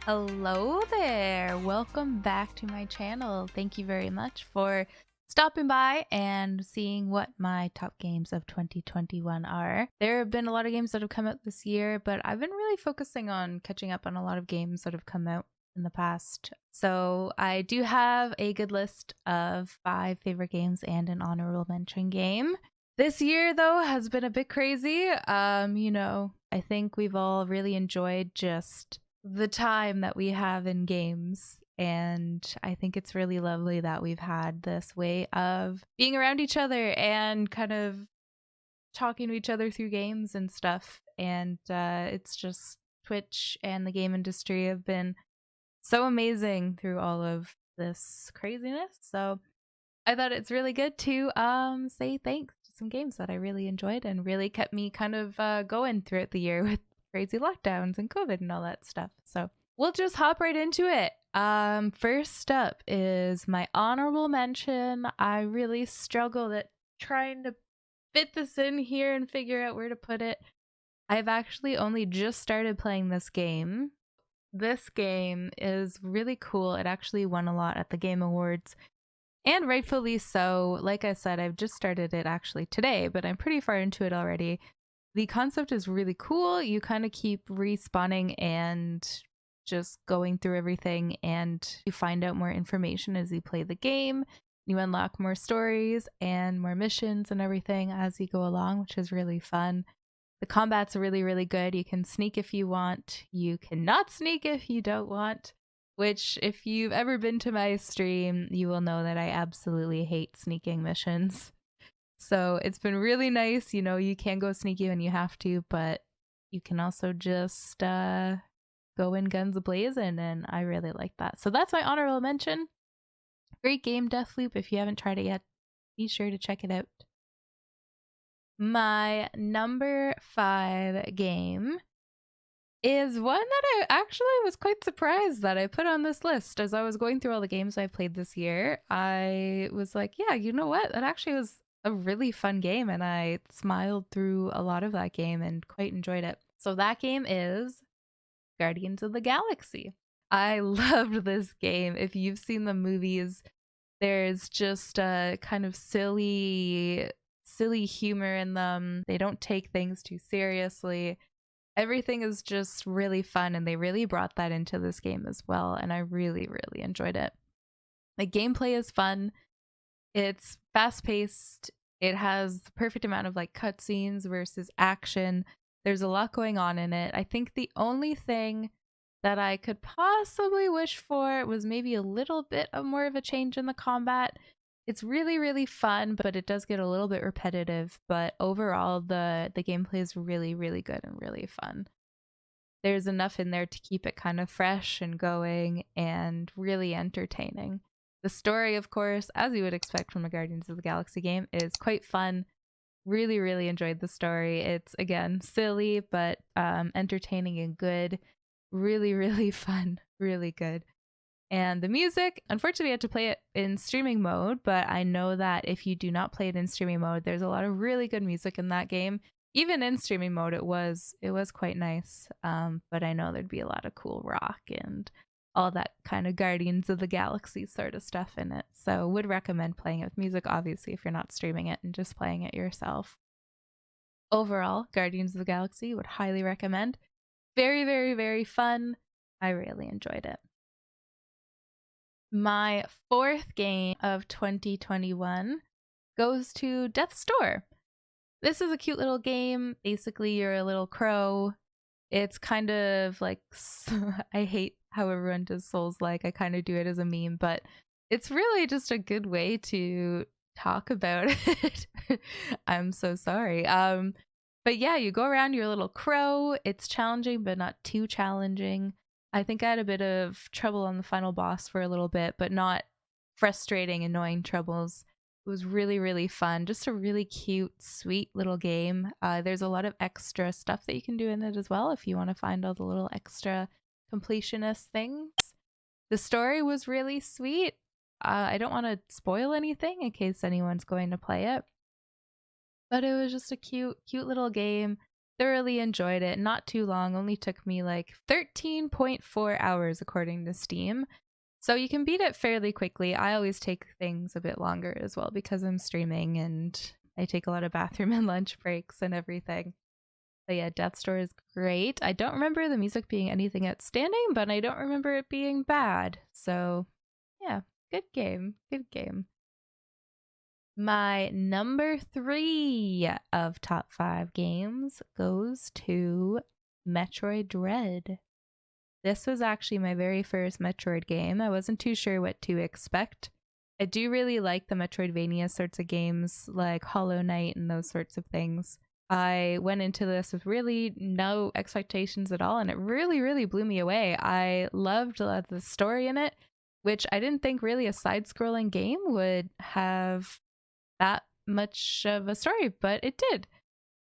Hello there. Welcome back to my channel. Thank you very much for stopping by and seeing what my top games of 2021 are. There have been a lot of games that have come out this year, but I've been really focusing on catching up on a lot of games that have come out in the past. So I do have a good list of 5 favorite games and an honorable mention game. This year, though, has been a bit crazy. I think we've all really enjoyed just the time that we have in games. And I think it's really lovely that we've had this way of being around each other and kind of talking to each other through games and stuff. And it's just Twitch and the game industry have been so amazing through all of this craziness. So I thought it's really good to say thanks to some games that I really enjoyed and really kept me kind of going throughout the year with crazy lockdowns and COVID and all that stuff. So we'll just hop right into it. First up is my honorable mention. I really struggled at trying to fit this in here and figure out where to put it. I've actually only just started playing this game. This game is really cool. It actually won a lot at the Game Awards. And rightfully so. Like I said, I've just started it actually today, but I'm pretty far into it already. The concept is really cool. You kind of keep respawning and just going through everything, and you find out more information as you play the game. You unlock more stories and more missions and everything as you go along, which is really fun. The combat's really, really good. You can sneak if you want. You cannot sneak if you don't want. Which, if you've ever been to my stream, you will know that I absolutely hate sneaking missions. So it's been really nice. You can go sneaky when you have to, but you can also just go in guns a-blazing, and I really like that. So that's my honorable mention. Great game, Deathloop. If you haven't tried it yet, be sure to check it out. My number 5 game is one that I actually was quite surprised that I put on this list. As I was going through all the games I played this year, I was like, yeah, you know what? That actually was a really fun game, and I smiled through a lot of that game and quite enjoyed it. So that game is Guardians of the Galaxy. I loved this game. If you've seen the movies, there's just a kind of silly humor in them. They don't take things too seriously. Everything is just really fun, and they really brought that into this game as well, and I really, really enjoyed it. The gameplay is fun. It's fast-paced. It has the perfect amount of like cutscenes versus action. There's a lot going on in it. I think the only thing that I could possibly wish for was maybe a little bit of more of a change in the combat. It's really, really fun, but it does get a little bit repetitive. But overall, the gameplay is really, really good and really fun. There's enough in there to keep it kind of fresh and going and really entertaining. The story, of course, as you would expect from a Guardians of the Galaxy game, is quite fun. Really, really enjoyed the story. It's, again, silly, but entertaining and good. Really, really fun. Really good. And the music, unfortunately, I had to play it in streaming mode, but I know that if you do not play it in streaming mode, there's a lot of really good music in that game. Even in streaming mode, it was quite nice. But I know there'd be a lot of cool rock and all that kind of Guardians of the Galaxy sort of stuff in it. So would recommend playing it with music, obviously, if you're not streaming it and just playing it yourself. Overall, Guardians of the Galaxy would highly recommend. Very, very, very fun. I really enjoyed it. My 4th game of 2021 goes to Death's Door. This is a cute little game. Basically, you're a little crow. It's kind of like, I hate how everyone does Souls-like. I kind of do it as a meme, but it's really just a good way to talk about it. I'm so sorry. But yeah, you go around your little crow. It's challenging, but not too challenging. I think I had a bit of trouble on the final boss for a little bit, but not frustrating, annoying troubles. It was really, really fun. Just a really cute, sweet little game. There's a lot of extra stuff that you can do in it as well if you want to find all the little extra completionist things. The story was really sweet. I don't want to spoil anything in case anyone's going to play it. But it was just a cute little game. thoroughly enjoyed it. Not too long, only took me like 13.4 hours according to Steam. So you can beat it fairly quickly. I always take things a bit longer as well because I'm streaming and I take a lot of bathroom and lunch breaks and everything. But yeah, Death's Door is great. I don't remember the music being anything outstanding, but I don't remember it being bad. So yeah, good game. Good game. My number 3 of top 5 games goes to Metroid Dread. This was actually my very first Metroid game. I wasn't too sure what to expect. I do really like the Metroidvania sorts of games like Hollow Knight and those sorts of things. I went into this with really no expectations at all, and it really, really blew me away. I loved the story in it, which I didn't think really a side-scrolling game would have that much of a story, but it did.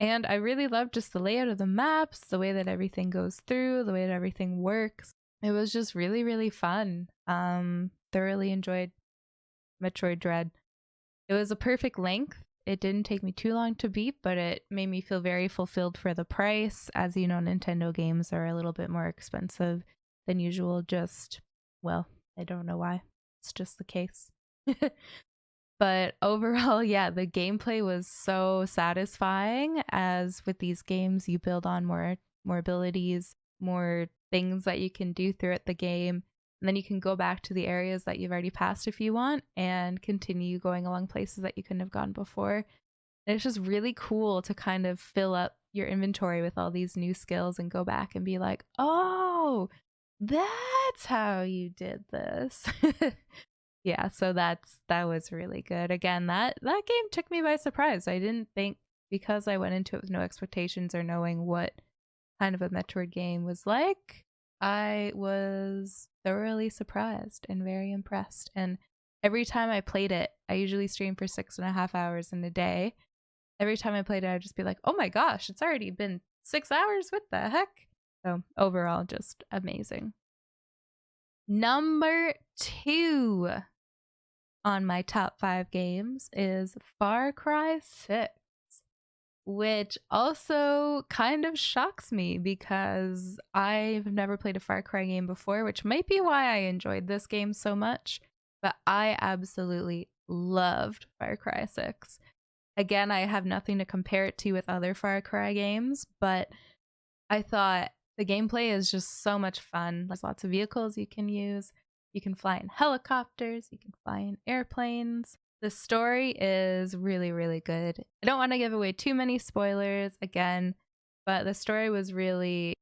And I really loved just the layout of the maps, the way that everything goes through, the way that everything works. It was just really, really fun. Thoroughly enjoyed Metroid Dread. It was a perfect length. It didn't take me too long to beat, but it made me feel very fulfilled for the price. As you know, Nintendo games are a little bit more expensive than usual. Well, I don't know why. It's just the case. But overall, yeah, the gameplay was so satisfying. As with these games, you build on more abilities, more things that you can do throughout the game. And then you can go back to the areas that you've already passed if you want and continue going along places that you couldn't have gone before. And it's just really cool to kind of fill up your inventory with all these new skills and go back and be like, oh, that's how you did this. Yeah, so that was really good. Again, that game took me by surprise. I didn't think, because I went into it with no expectations or knowing what kind of a Metroid game was like, I was thoroughly surprised and very impressed. And every time I played it, I usually stream for 6.5 hours in a day. Every time I played it, I'd just be like, oh my gosh, it's already been 6 hours? What the heck? So overall, just amazing. Number 2 on my top 5 games is Far Cry 6, which also kind of shocks me because I've never played a Far Cry game before, which might be why I enjoyed this game so much, but I absolutely loved Far Cry 6. Again, I have nothing to compare it to with other Far Cry games, but I thought the gameplay is just so much fun. There's lots of vehicles you can use. You can fly in helicopters. You can fly in airplanes. The story is really, really good. I don't want to give away too many spoilers again, but the story was really,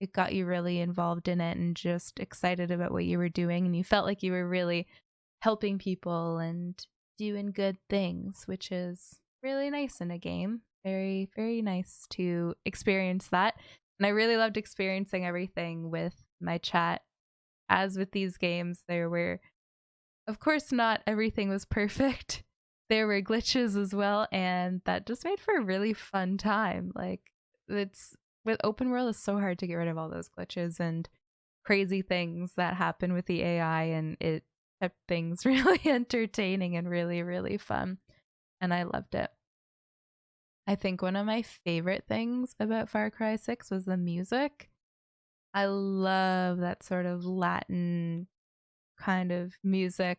it got you really involved in it and just excited about what you were doing. And you felt like you were really helping people and doing good things, which is really nice in a game. Very, very nice to experience that. And I really loved experiencing everything with my chat. As with these games, there were, of course, not everything was perfect. There were glitches as well, and that just made for a really fun time. Like, it's with open world, it's so hard to get rid of all those glitches and crazy things that happen with the AI, and it kept things really entertaining and really, really fun. And I loved it. I think one of my favorite things about Far Cry 6 was the music. I love that sort of Latin kind of music.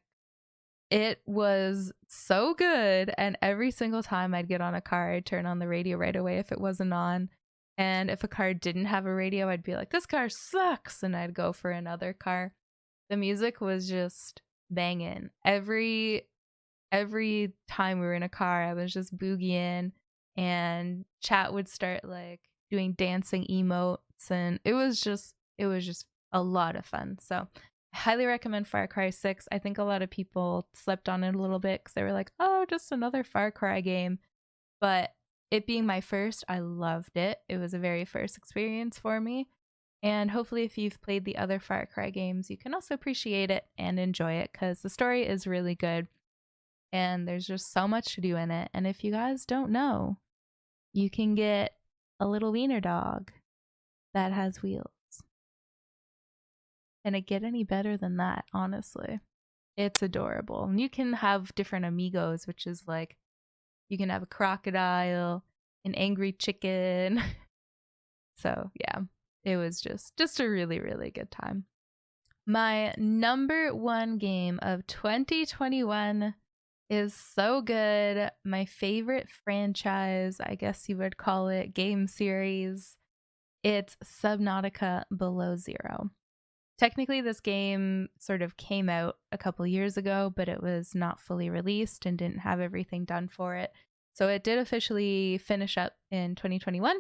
It was so good, and every single time I'd get on a car, I'd turn on the radio right away if it wasn't on. And if a car didn't have a radio, I'd be like, this car sucks, and I'd go for another car. The music was just banging. Every time we were in a car, I was just boogieing, and chat would start like doing dancing emotes, and it was just a lot of fun. So I highly recommend Far Cry 6. I think a lot of people slept on it a little bit because they were like, oh, just another Far Cry game. But it being my first, I loved it. It was a very first experience for me. And hopefully if you've played the other Far Cry games, you can also appreciate it and enjoy it because the story is really good. And there's just so much to do in it. And if you guys don't know, you can get a little wiener dog that has wheels. Can it get any better than that, honestly? It's adorable. And you can have different amigos, which is like, you can have a crocodile, an angry chicken, So yeah, it was just a really, really good time. My number one game of 2021 is so good. My favorite franchise, I guess you would call it, game series. It's Subnautica Below Zero. Technically, this game sort of came out a couple years ago, but it was not fully released and didn't have everything done for it. So it did officially finish up in 2021.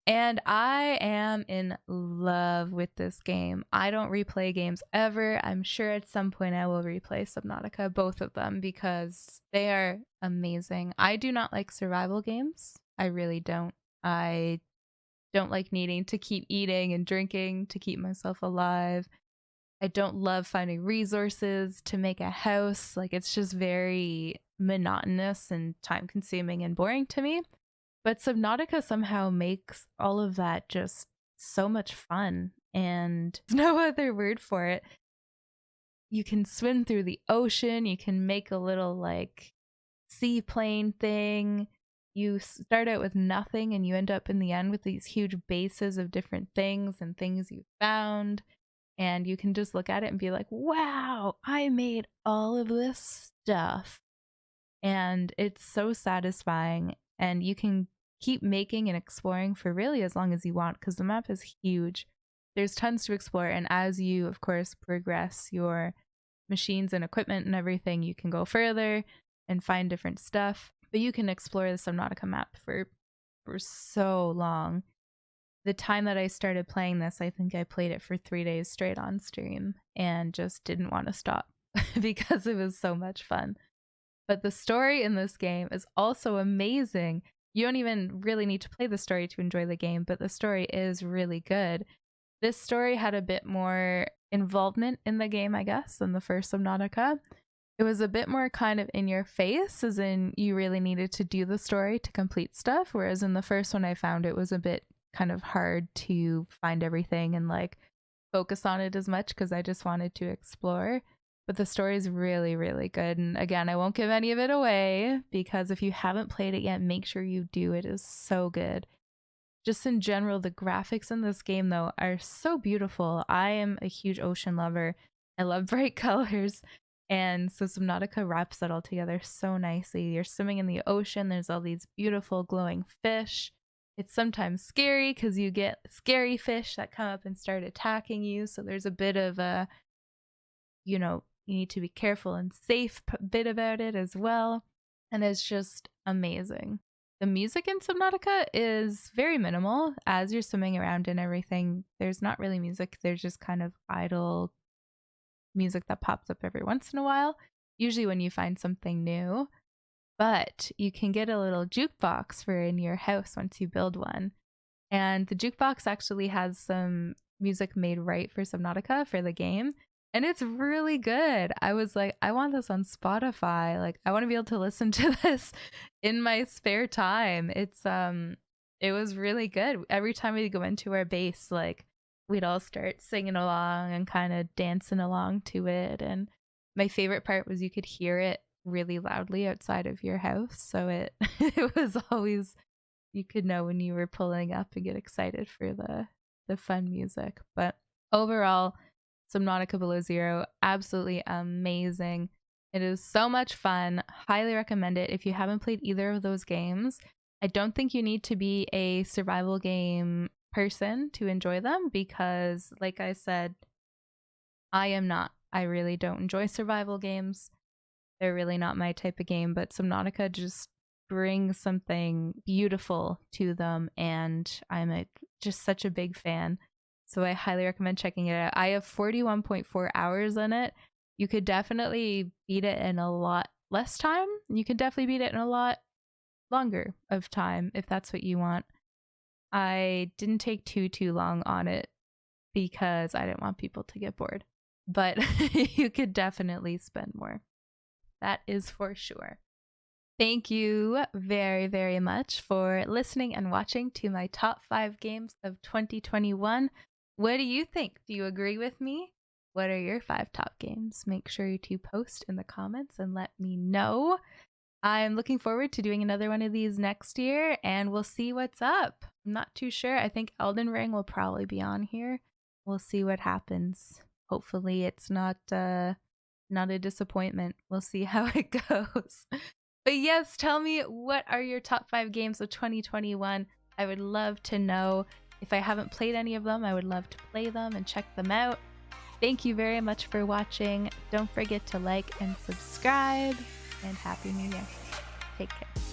And I am in love with this game. I don't replay games ever. I'm sure at some point I will replay Subnautica, both of them, because they are amazing. I do not like survival games. I really don't. I don't like needing to keep eating and drinking to keep myself alive. I don't love finding resources to make a house. Like, it's just very monotonous and time consuming and boring to me. But Subnautica somehow makes all of that just so much fun, and there's no other word for it. You can swim through the ocean, you can make a little like seaplane thing. You start out with nothing and you end up in the end with these huge bases of different things and things you found. And you can just look at it and be like, wow, I made all of this stuff. And it's so satisfying. And you can keep making and exploring for really as long as you want, because the map is huge. There's tons to explore. And as you, of course, progress your machines and equipment and everything, you can go further and find different stuff. But you can explore the Subnautica map for so long. The time that I started playing this, I think I played it for 3 days straight on stream and just didn't want to stop because it was so much fun. But the story in this game is also amazing. You don't even really need to play the story to enjoy the game, but the story is really good. This story had a bit more involvement in the game, I guess, than the first Subnautica. It was a bit more kind of in your face, as in you really needed to do the story to complete stuff, whereas in the first one I found it was a bit kind of hard to find everything and like focus on it as much because I just wanted to explore. But the story is really, really good. And again, I won't give any of it away because if you haven't played it yet, make sure you do. It is so good. Just in general, the graphics in this game, though, are so beautiful. I am a huge ocean lover. I love bright colors. And so Subnautica wraps that all together so nicely. You're swimming in the ocean. There's all these beautiful glowing fish. It's sometimes scary because you get scary fish that come up and start attacking you. So there's a bit of a, you need to be careful and safe bit about it as well. And it's just amazing. The music in Subnautica is very minimal. As you're swimming around and everything, there's not really music. There's just kind of idle music that pops up every once in a while, usually when you find something new. But you can get a little jukebox for in your house once you build one. And the jukebox actually has some music made right for Subnautica for the game. And it's really good. I was like, I want this on Spotify. Like, I want to be able to listen to this in my spare time. It was really good. Every time we go into our base, like, we'd all start singing along and kind of dancing along to it. And my favorite part was you could hear it really loudly outside of your house. So it it was always, you could know when you were pulling up and get excited for the fun music. But overall, Subnautica Below Zero, absolutely amazing. It is so much fun. Highly recommend it if you haven't played either of those games. I don't think you need to be a survival game person to enjoy them because, like I said, I am not. I really don't enjoy survival games. They're really not my type of game, but Subnautica just brings something beautiful to them, and I'm just such a big fan. So I highly recommend checking it out. I have 41.4 hours in it. You could definitely beat it in a lot less time. You could definitely beat it in a lot longer of time if that's what you want. I didn't take too long on it because I didn't want people to get bored. But you could definitely spend more. That is for sure. Thank you very, very much for listening and watching to my top 5 games of 2021. What do you think? Do you agree with me? What are your 5 top games? Make sure to post in the comments and let me know. I'm looking forward to doing another one of these next year, and we'll see what's up. I'm not too sure. I think Elden Ring will probably be on here. We'll see what happens. Hopefully it's not a disappointment. We'll see how it goes. But yes, tell me, what are your top 5 games of 2021? I would love to know. If I haven't played any of them, I would love to play them and check them out. Thank you very much for watching. Don't forget to like and subscribe, and Happy New Year. Take care.